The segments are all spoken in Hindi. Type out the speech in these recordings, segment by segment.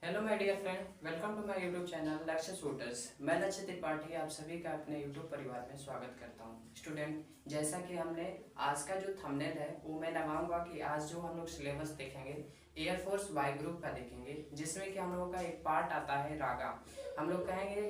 Hello my dear friend, welcome to my YouTube channel Lakshya shooters. मैं लक्ष्य त्रिपाठी आप सभी का अपने यूट्यूब परिवार में स्वागत करता हूं। स्टूडेंट, जैसा कि हमने आज का जो थंबनेल है वो मैं लगाऊंगा कि आज जो हम लोग सिलेबस देखेंगे एयरफोर्स वाई ग्रुप का देखेंगे, जिसमें कि हम लोगों का एक पार्ट आता है रागा। हम लोग कहेंगे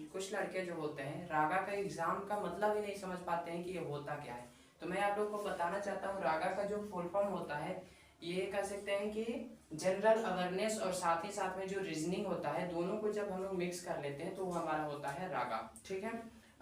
कुछ लड़के जो होते हैं रागा का एग्जाम का मतलब ही नहीं समझ पाते हैं कि ये होता क्या है। तो मैं आप लोग को बताना चाहता हूँ रागा का जो फुल फॉर्म होता है, ये कह सकते हैं कि जनरल अवेयरनेस और साथ ही साथ में जो रीजनिंग होता है, दोनों को जब हम लोग मिक्स कर लेते हैं तो वो हमारा होता है रागा। ठीक है।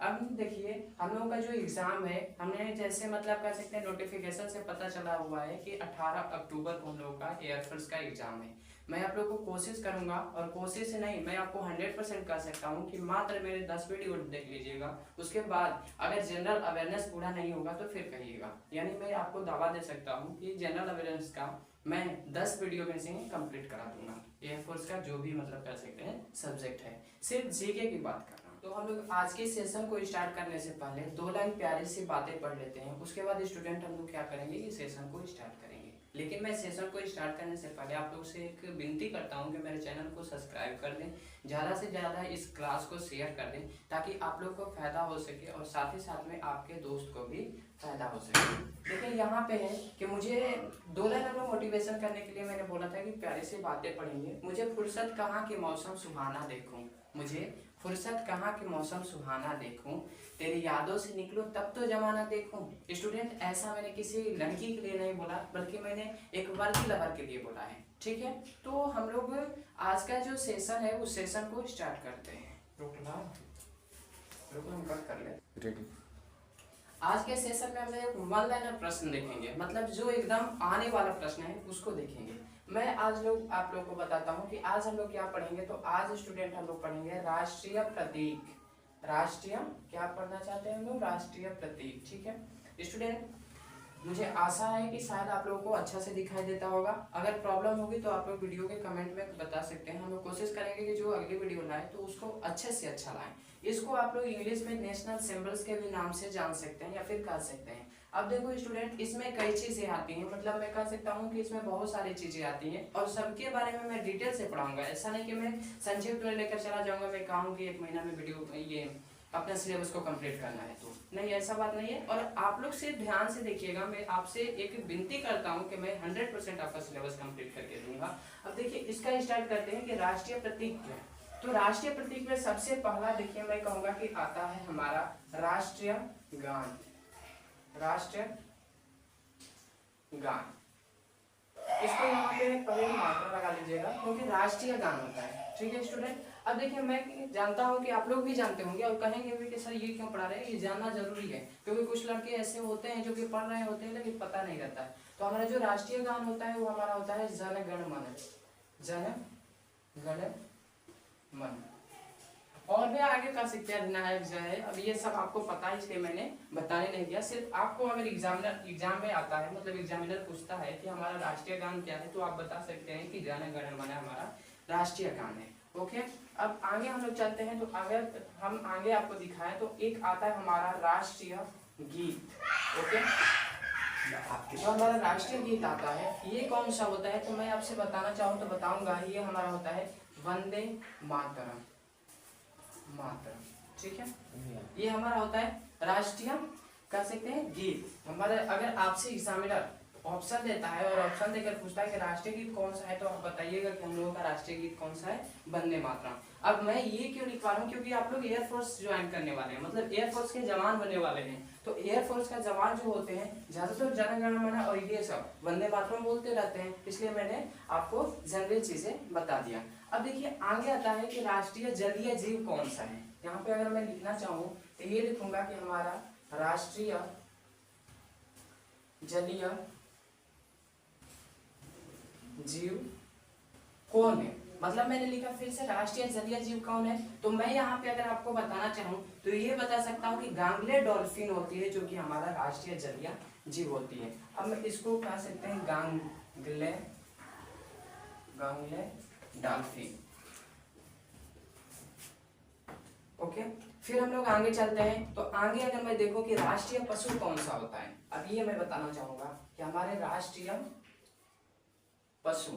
अब देखिए हम लोगों का जो एग्जाम है, हमने जैसे मतलब कह सकते हैं नोटिफिकेशन से पता चला हुआ है कि 18 अक्टूबर को हम लोगों का एयरफोर्स का एग्जाम है। मैं आप लोग को कोशिश करूंगा, और कोशिश से नहीं मैं आपको 100% कह सकता हूं कि मात्र मेरे 10 वीडियो देख लीजिएगा, उसके बाद अगर जनरल अवेयरनेस पूरा नहीं होगा तो फिर कहिएगा। यानी मैं आपको दावा दे सकता हूं कि जनरल अवेयरनेस का मैं 10 वीडियो में से कंप्लीट करा दूंगा। एयरफोर्स का जो भी मतलब कर सकते हैं सब्जेक्ट है, सिर्फ जीके की बात कर रहा हूँ। तो हम लोग आज के सेशन को स्टार्ट करने से पहले 2 लाइन प्यारी सी बातें पढ़ लेते हैं, उसके बाद स्टूडेंट हम लोग क्या करेंगे कि सेशन को स्टार्ट करेंगे। लेकिन मैं सेशन को स्टार्ट करने से पहले आप लोग से एक विनती करता हूं कि मेरे चैनल को सब्सक्राइब कर दें, ज़्यादा से ज़्यादा इस क्लास को शेयर कर दें ताकि आप लोग को फायदा हो सके और साथ ही साथ में आपके दोस्त को भी फायदा हो सके। देखिए यहाँ पे है कि मुझे 2 लाइन में मोटिवेशन करने के लिए मैंने बोला था कि प्यारी सी बातें पढ़ेंगे। मुझे फुर्सत कहाँ के मौसम सुहाना देखूं, मुझे फुर्सत कहाँ के मौसम सुहाना देखूं, तेरी यादों से निकलूं तब तो जमाना देखूं। स्टूडेंट, ऐसा मैंने किसी लड़की के लिए नहीं बोला, बल्कि मैंने एक वर्दी लवर के लिए बोला है। ठीक है। तो हम लोग आज का जो सेशन है उस सेशन को स्टार्ट करते हैं। रुको हम कट कर ले। रेडी। आज के सेशन में हम एक वन लाइनर प्रश्न देखेंगे, मतलब जो एकदम आने वाला प्रश्न है उसको देखेंगे। मैं आज आप लोग को बताता हूँ कि आज हम लोग क्या पढ़ेंगे। तो आज स्टूडेंट हम लोग पढ़ेंगे राष्ट्रीय प्रतीक। राष्ट्रीय क्या पढ़ना चाहते हैं हम लोग? राष्ट्रीय प्रतीक। ठीक है स्टूडेंट, मुझे आशा है कि शायद आप लोगों को अच्छा से दिखाई देता होगा। अगर प्रॉब्लम होगी तो आप लोग वीडियो के कमेंट में बता सकते हैं। हम लोग कोशिश करेंगे कि जो अगली वीडियो लाए तो उसको अच्छे से अच्छा लाएं। इसको आप लोग इंग्लिश में नेशनल सिंबल्स के भी नाम से जान सकते हैं या फिर कह सकते हैं। अब देखो स्टूडेंट, इसमें कई चीजें आती हैं, मतलब मैं कह सकता हूँ कि इसमें बहुत सारी चीजें आती हैं और सबके बारे में मैं डिटेल से पढ़ाऊंगा। ऐसा नहीं कि मैं संक्षिप्त में लेकर चला जाऊंगा, मैं कहूँ कि 1 महीना में वीडियो ये अपना सिलेबस को कंप्लीट करना है, तो नहीं, ऐसा बात नहीं है। और आप लोग से ध्यान से देखिएगा, मैं आपसे एक विनती करता हूं कि मैं 100% आपका सिलेबस कंप्लीट करके दूंगा। अब देखिए इसका स्टार्ट करते हैं कि राष्ट्रीय प्रतीक क्या है। तो राष्ट्रीय प्रतीक में सबसे पहला देखिए मैं कहूंगा कि आता है हमारा राष्ट्रीय गान। राष्ट्रीय गान, इसको यहाँ पे पहले मात्रा लगा लीजिएगा क्योंकि राष्ट्रीय गान होता है। ठीक है स्टूडेंट। अब देखिए मैं जानता हूँ कि आप लोग भी जानते होंगे और कहेंगे भी कि सर ये क्यों पढ़ा रहे हैं, ये जानना जरूरी है क्योंकि कुछ लड़के ऐसे होते हैं जो कि पढ़ रहे होते हैं लेकिन पता नहीं रहता है। तो हमारा जो राष्ट्रीय गान होता है वो हमारा होता है जन गण मन। जन गण मन। और भी आगे का शिक्षा अधिनायक जो है, अब ये सब आपको पता है इसलिए मैंने बताने नहीं दिया। सिर्फ आपको अगर एग्जाम में आता है, मतलब एग्जामिनर पूछता है कि हमारा राष्ट्रीय गान क्या है, तो आप बता सकते हैं कि जन गण मन हमारा राष्ट्रीय गान है। ओके। अब आगे हम लोग चलते हैं। तो अगर हम आगे आपको दिखाएं तो एक आता है हमारा राष्ट्रीय गीत। ओके। जो हमारा राष्ट्रीय गीत आता है ये कौन सा होता है, तो मैं आपसे बताना चाहूँ तो बताऊंगा, ये हमारा होता है वंदे मातरम। मातरम। ठीक है, ये हमारा होता है राष्ट्रीय कह सकते हैं गीत। हमारे अगर आपसे एग्जामिनर ऑप्शन देता है और ऑप्शन देकर पूछता है कि राष्ट्रीय गीत कौन सा है, तो आप बताइएगा कि हम लोगों का राष्ट्रीय गीत कौन सा है? वंदे मातरम। अब मैं ये क्यों लिखवा रहा हूँ, क्योंकि आप लोग एयरफोर्स ज्वाइन करने वाले हैं, मतलब एयरफोर्स के जवान बनने वाले हैं। तो एयरफोर्स का जवान जो होते हैं ज्यादातर जन गण मन और ये सब वंदे मातरम बोलते रहते हैं, इसलिए मैंने आपको जनरल चीजें बता दिया। अब देखिए आगे आता है कि राष्ट्रीय जलीय जीव कौन सा है। यहाँ पे अगर मैं लिखना चाहूँ तो ये लिखूंगा कि हमारा राष्ट्रीय जलीय जीव कौन है, मतलब मैंने लिखा फिर से राष्ट्रीय जलीय जीव कौन है। तो मैं यहाँ पे अगर आपको बताना चाहूँ तो ये बता सकता हूँ कि गांगले डॉल्फिन होती है, जो कि हमारा राष्ट्रीय जलीय जीव होती है। अब मैं इसको कह सकते हैं गांगले डॉल्फिन। ओके। फिर हम लोग आगे चलते हैं। तो आगे अगर मैं देखूं कि राष्ट्रीय पशु कौन सा होता है, अब ये मैं बताना चाहूंगा कि हमारे राष्ट्रीय पशु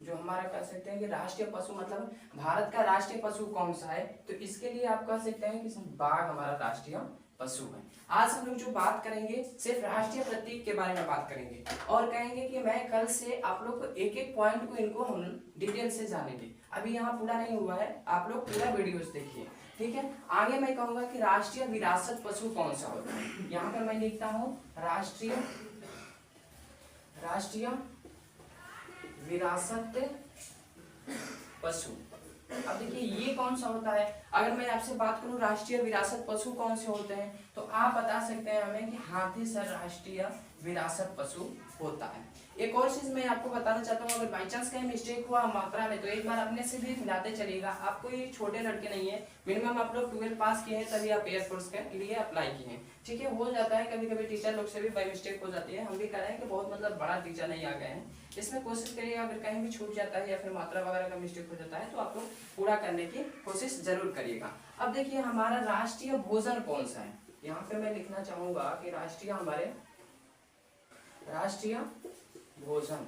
जो हमारा कह सकते हैं कि राष्ट्रीय पशु मतलब भारत का राष्ट्रीय पशु कौन सा है, तो इसके लिए आप कह सकते हैं कि बाघ हमारा राष्ट्रीय पशु है। आज हम लोग जो बात करेंगे सिर्फ राष्ट्रीय प्रतीक के बारे में बात करेंगे और कहेंगे कि मैं कल से आप लोग को एक एक पॉइंट को इनको हम डिटेल से जानेंगे। अभी यहाँ पूरा नहीं हुआ है, आप लोग पूरा वीडियोस देखिए, ठीक है। आगे मैं कहूंगा कि राष्ट्रीय विरासत पशु कौन सा होता है। यहाँ पर मैं लिखता हूँ राष्ट्रीय विरासत पशु। अब देखिए ये कौन सा होता है, अगर मैं आपसे बात करूं राष्ट्रीय विरासत पशु कौन से होते हैं, तो आप बता सकते हैं हमें कि हाथी सर राष्ट्रीय विरासत पशु होता है। एक और चीज मैं आपको बताना चाहता हूँ, अगर बाई चांस कहीं मिस्टेक हुआ मात्रा में तो एक बार अपने से भी मिलाते चलिएगा। आपको ये छोटे लड़के नहीं है, मिनिमम आप लोग 12 पास किए हैं तभी आप एयरफोर्स के लिए अप्लाई किए हैं, ठीक है। हो जाता है कभी कभी टीचर लोग से भी बाई मिस्टेक हो जाती है, हम भी कह रहे हैं कि बहुत मतलब बड़ा टीचर नहीं आ गए हैं। इसमें कोशिश करिएगा अगर कहीं भी छूट जाता है या फिर मात्रा वगैरह का मिस्टेक हो जाता है तो आप लोग पूरा करने की कोशिश जरूर करिएगा। अब देखिए हमारा राष्ट्रीय भोजन कौन सा है, यहाँ पे मैं लिखना चाहूंगा कि राष्ट्रीय भोजन,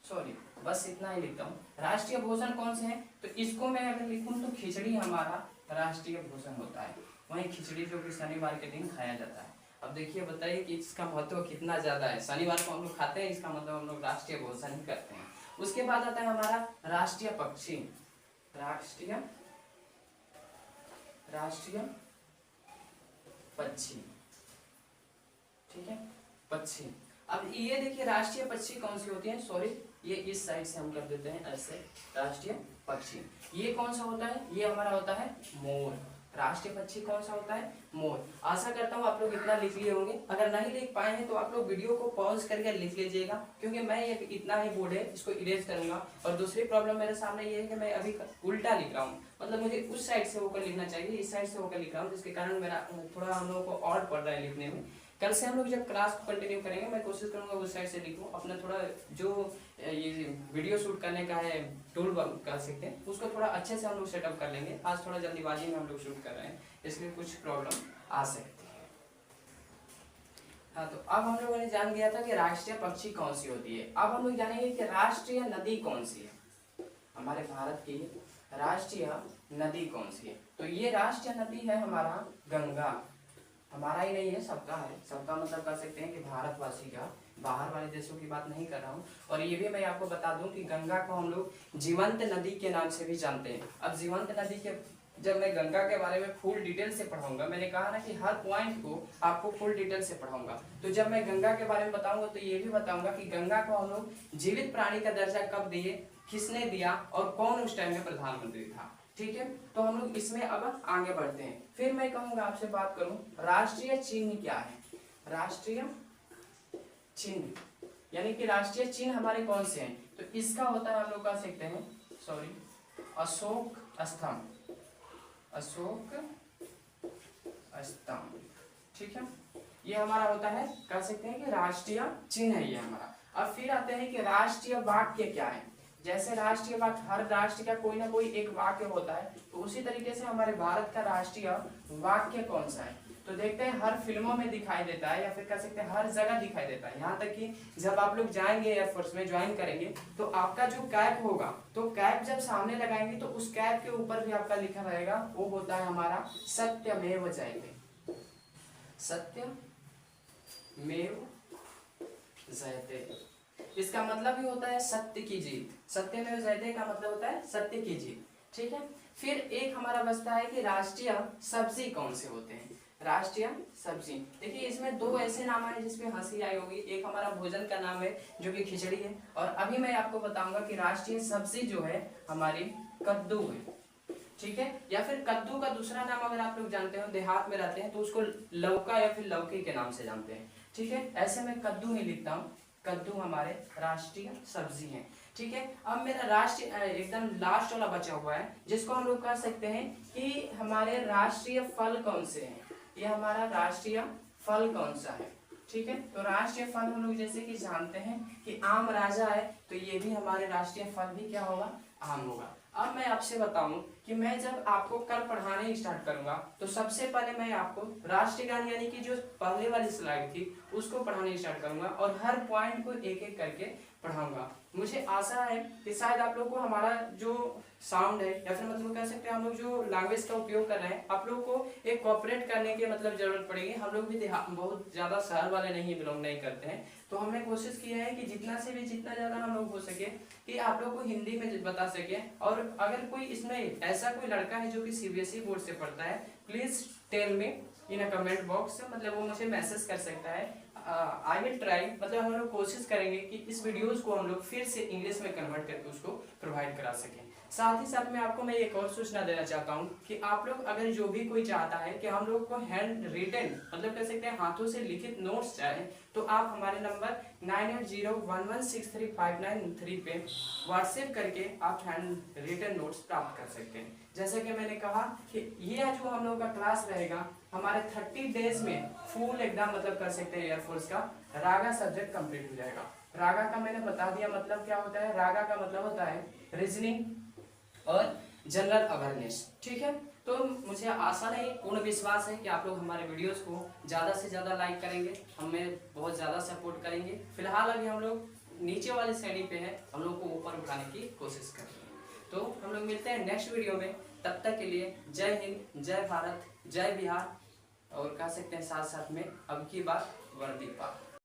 सॉरी बस इतना ही लिखता हूँ। राष्ट्रीय भोजन कौन से हैं, तो इसको मैं अगर लिखूं तो खिचड़ी हमारा राष्ट्रीय भोजन होता है। वही खिचड़ी जो कि शनिवार के दिन खाया जाता है। अब देखिए बताइए कि इसका महत्व कितना ज्यादा है। शनिवार को हम लोग खाते हैं, इसका मतलब हम लोग राष्ट्रीय भोजन ही करते हैं। उसके बाद आता है हमारा राष्ट्रीय पक्षी, राष्ट्रीय पक्षी, ठीक है, पक्षी। अब ये देखिए राष्ट्रीय पक्षी कौन सी होती है, सॉरी ये इस साइड से हम कर देते हैं ऐसे, राष्ट्रीय पक्षी ये कौन सा होता है, ये हमारा होता है मोर। राष्ट्रीय पक्षी कौन सा होता है, मोर। आशा करता हूँ आप लोग इतना लिख लिए होंगे, अगर नहीं लिख पाए हैं तो आप लोग वीडियो को पॉज करके लिख लीजिएगा, क्योंकि मैं ये इतना ही बोर्ड है इसको इरेज करूंगा। और दूसरी प्रॉब्लम मेरे सामने ये है कि मैं अभी उल्टा लिख रहा हूँ, मतलब मुझे उस साइड से होकर लिखना चाहिए, इस साइड से होकर लिख रहा हूँ, जिसके कारण मेरा थोड़ा हम लोगों को और पड़ रहा है लिखने में। कल से हम लोग जब क्लास को कंटिन्यू करेंगे मैं कोशिश करूंगा उस साइड से लिखूं, अपना थोड़ा जो ये वीडियो शूट करने का है टूल कर सकते हैं उसको थोड़ा अच्छे से हम लोग सेटअप कर लेंगे। आज थोड़ा जल्दीबाजी में हम लोग शूट कर रहे हैं, इसलिए कुछ प्रॉब्लम आ सकती है। हाँ, तो अब हम लोगों ने जान लिया था कि राष्ट्रीय पक्षी कौन सी होती है। अब हम लोग जानेंगे कि राष्ट्रीय नदी कौन सी है, हमारे भारत की राष्ट्रीय नदी कौन सी है। तो ये राष्ट्रीय नदी है हमारा गंगा। हमारा ही नहीं है, सबका है, सबका मतलब कर सकते हैं कि भारतवासी का, बाहर वाले देशों की बात नहीं कर रहा हूँ। और ये भी मैं आपको बता दूं कि गंगा को हम लोग जीवंत नदी के नाम से भी जानते हैं। अब जीवंत नदी के जब मैं गंगा के बारे में फुल डिटेल से पढ़ाऊंगा, मैंने कहा ना कि हर पॉइंट को आपको फुल डिटेल से पढ़ाऊंगा, तो जब मैं गंगा के बारे में बताऊंगा तो ये भी बताऊंगा कि गंगा को हम लोग जीवित प्राणी का दर्जा कब दिए, किसने दिया और कौन उस टाइम में प्रधानमंत्री था, ठीक है। तो हम लोग इसमें अब आगे बढ़ते हैं। फिर मैं कहूंगा आपसे बात करूं राष्ट्रीय चिन्ह क्या है। राष्ट्रीय चिन्ह यानी कि राष्ट्रीय चिन्ह हमारे कौन से हैं, तो इसका होता है हम लोग कह सकते हैं, सॉरी अशोक स्तंभ, अशोक स्तंभ, ठीक है। ये हमारा होता है, कह सकते हैं कि राष्ट्रीय चिन्ह है ये हमारा। अब फिर आते हैं कि राष्ट्रीय वाक्य क्या है। जैसे राष्ट्रीय वाक्य, हर राष्ट्र का कोई ना कोई एक वाक्य होता है, तो उसी तरीके से हमारे भारत का राष्ट्रीय वाक्य कौन सा है, तो देखते हैं हर फिल्मों में दिखाई देता है या फिर कह सकते हैं हर जगह दिखाई देता है। यहाँ तक कि जब आप लोग जाएंगे एयरफोर्स में ज्वाइन करेंगे तो आपका जो कैप होगा, तो कैप जब सामने लगाएंगे तो उस कैप के ऊपर भी आपका लिखा रहेगा, वो होता है हमारा सत्यमेव जयते, सत्यमेव जयते। इसका मतलब भी होता है सत्य की जीत, सत्यमेव जयते का मतलब होता है सत्य की जीत, ठीक है। फिर एक हमारा बचता है कि राष्ट्रीय सब्जी कौन से होते हैं। राष्ट्रीय सब्जी, देखिए इसमें दो ऐसे नाम है जिसमें हंसी आई होगी। एक हमारा भोजन का नाम है जो कि खिचड़ी है, और अभी मैं आपको बताऊंगा कि राष्ट्रीय सब्जी जो है हमारी कद्दू है, ठीक है। या फिर कद्दू का दूसरा नाम अगर आप लोग जानते हो, देहात में रहते हैं तो उसको लौका या फिर लौकी के नाम से जानते हैं, ठीक है। ऐसे मैं कद्दू ही लिखता हूँ, कद्दू हमारे राष्ट्रीय सब्जी हैं, ठीक है। अब मेरा राष्ट्रीय एकदम लास्ट वाला बचा हुआ है जिसको हम लोग कह सकते हैं कि हमारे राष्ट्रीय फल कौन से हैं। ये हमारा राष्ट्रीय फल कौन सा है, ठीक है। तो राष्ट्रीय फल हम लोग जैसे कि जानते हैं कि आम राजा है, तो ये भी हमारे राष्ट्रीय फल भी क्या होगा, आम होगा। अब मैं आपसे बताऊं कि मैं जब आपको कल पढ़ाने स्टार्ट करूंगा तो सबसे पहले मैं आपको राष्ट्रगान यानी कि जो पहले वाली स्लाइड थी उसको पढ़ाने स्टार्ट करूंगा और हर पॉइंट को एक एक करके पढ़ाऊंगा। मुझे आशा है कि शायद आप लोग को हमारा जो साउंड है या फिर मतलब कह सकते हैं हम लोग जो लैंग्वेज का उपयोग कर रहे हैं आप लोग को एक कोऑपरेट करने की मतलब जरूरत पड़ेगी। हम लोग भी बहुत ज्यादा शहर वाले नहीं बिलोंग नहीं करते हैं, तो हमने कोशिश की है कि जितना ज्यादा हम लोग हो सके कि आप लोग को हिंदी में बता सके। और अगर कोई इसमें ऐसा कोई लड़का है जो कि सीबीएसई बोर्ड से पढ़ता है, please tell me in a comment box, मतलब वो मुझे मैसेज कर सकता है। आई विल ट्राई, मतलब हम लोग कोशिश करेंगे कि इस वीडियोस को हम लोग फिर से इंग्लिश में कन्वर्ट करके उसको प्रोवाइड करा सकें। साथ ही साथ में आपको मैं एक और सूचना देना चाहता हूं कि आप लोग अगर जो भी कोई चाहता है कि हम लोग को हैंड रिटन मतलब कह सकते हैं हाथों से लिखित नोट्स चाहे, तो आप हमारे नंबर 9801163593 पे व्हाट्सएप करके आप हैंड रिटन नोट्स प्राप्त कर सकते हैं। जैसे कि मैंने कहा कि ये जो हम लोग का क्लास रहेगा हमारे 30 डेज में फुल एग्जाम मतलब कर सकते हैं एयरफोर्स का रागा सब्जेक्ट कंप्लीट हो जाएगा। रागा का मैंने बता दिया मतलब क्या होता है। रागा का मतलब होता है रीजनिंग और जनरल अवेयरनेस, ठीक है। तो मुझे आशा नहीं पूर्ण विश्वास है कि आप लोग हमारे वीडियोस को ज़्यादा से ज़्यादा लाइक करेंगे, हमें बहुत ज़्यादा सपोर्ट करेंगे। फिलहाल अभी हम लोग नीचे वाली श्रेणी पे है, हम लोग को ऊपर उठाने की कोशिश कर रहे हैं। तो हम लोग मिलते हैं नेक्स्ट वीडियो में, तब तक के लिए जय हिंद, जय भारत, जय बिहार और कह सकते हैं साथ साथ में अब की बात वर्दी पाक।